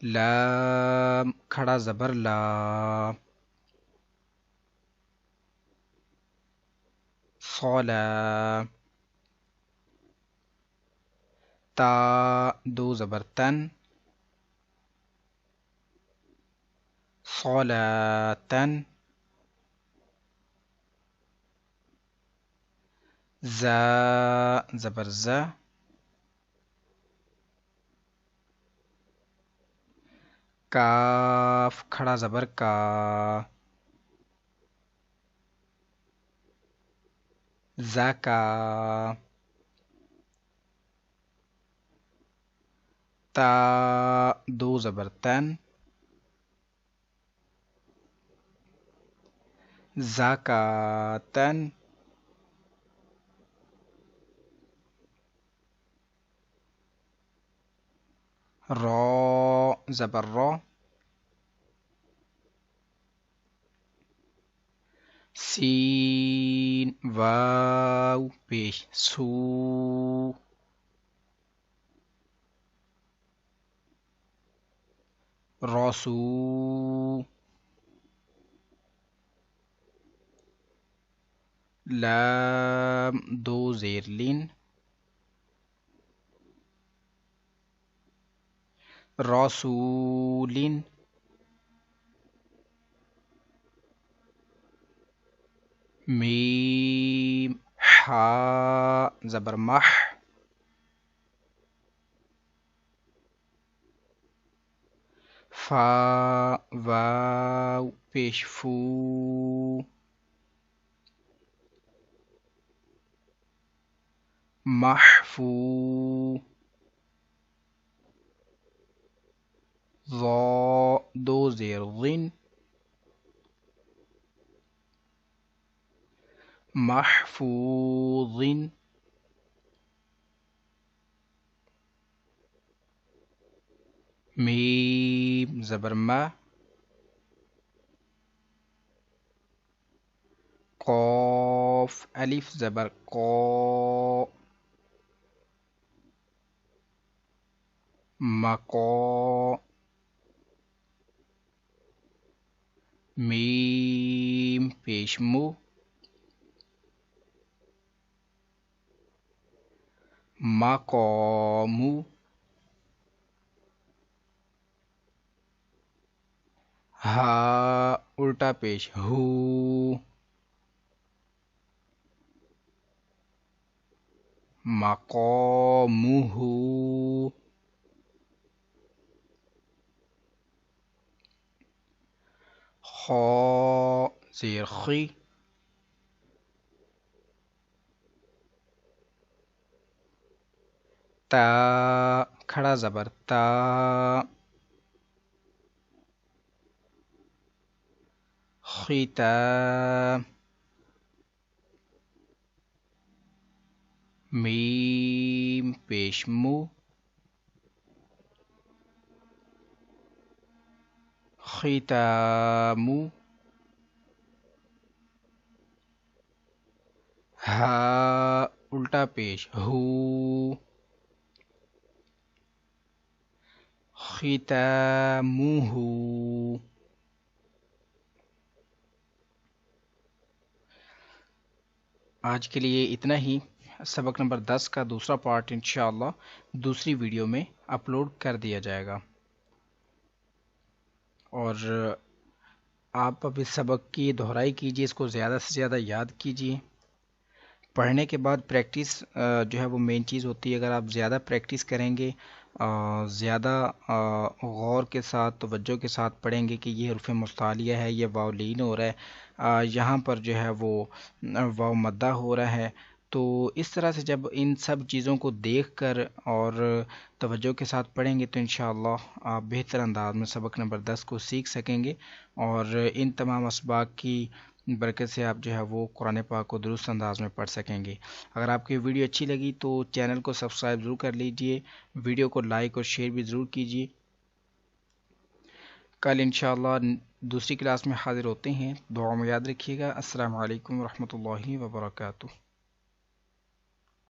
لام کھڑا زبر لا، صلا، تا دو زبر تن، صلاتن، زا زبر زا، کاف کھڑا زبر کا، زکا، تا دو زبر تن، زکاتن، را زبر را، سین واو پیش سو، راسو، لام دو زیر لین، رسولین، میم حا زبر مح، فا واو پیش فو، محفو، ضا دو زیر ضن، محفوظ، میم زبر ما، قاف الف زبر قا، مقا، میم پیش مو، مقامو، ہا الٹا پیش ہو، مقامہ، خا زیر خی، تا کھڑا زبر تا، ختام، میم پیش مو، ختامو، ہا الٹا پیش ہو، ختامہ، آج کے لیے اتنا ہی۔ سبق نمبر 10 کا دوسرا پارٹ انشاءاللہ دوسری ویڈیو میں اپلوڈ کر دیا جائے گا، اور آپ اب اس سبق کی دہرائی کیجیے، اس کو زیادہ سے زیادہ یاد کیجیے۔ پڑھنے کے بعد پریکٹس جو ہے وہ مین چیز ہوتی ہے۔ اگر آپ زیادہ پریکٹس کریں گے، زیادہ غور کے ساتھ توجہ کے ساتھ پڑھیں گے کہ یہ حروف مستعلیہ ہے، یہ واو لین ہو رہا ہے، یہاں پر جو ہے وہ واو مدہ ہو رہا ہے، تو اس طرح سے جب ان سب چیزوں کو دیکھ کر اور توجہ کے ساتھ پڑھیں گے تو انشاءاللہ آپ بہتر انداز میں سبق نمبر 10 کو سیکھ سکیں گے، اور ان تمام اسباق کی برکت سے آپ جو ہے وہ قرآن پاک کو درست انداز میں پڑھ سکیں گے۔ اگر آپ کی ویڈیو اچھی لگی تو چینل کو سبسکرائب ضرور کر لیجئے، ویڈیو کو لائک اور شیئر بھی ضرور کیجئے۔ کل انشاءاللہ دوسری کلاس میں حاضر ہوتے ہیں، دعا میں یاد رکھیے گا۔ السلام علیکم ورحمۃ اللہ وبرکاتہ۔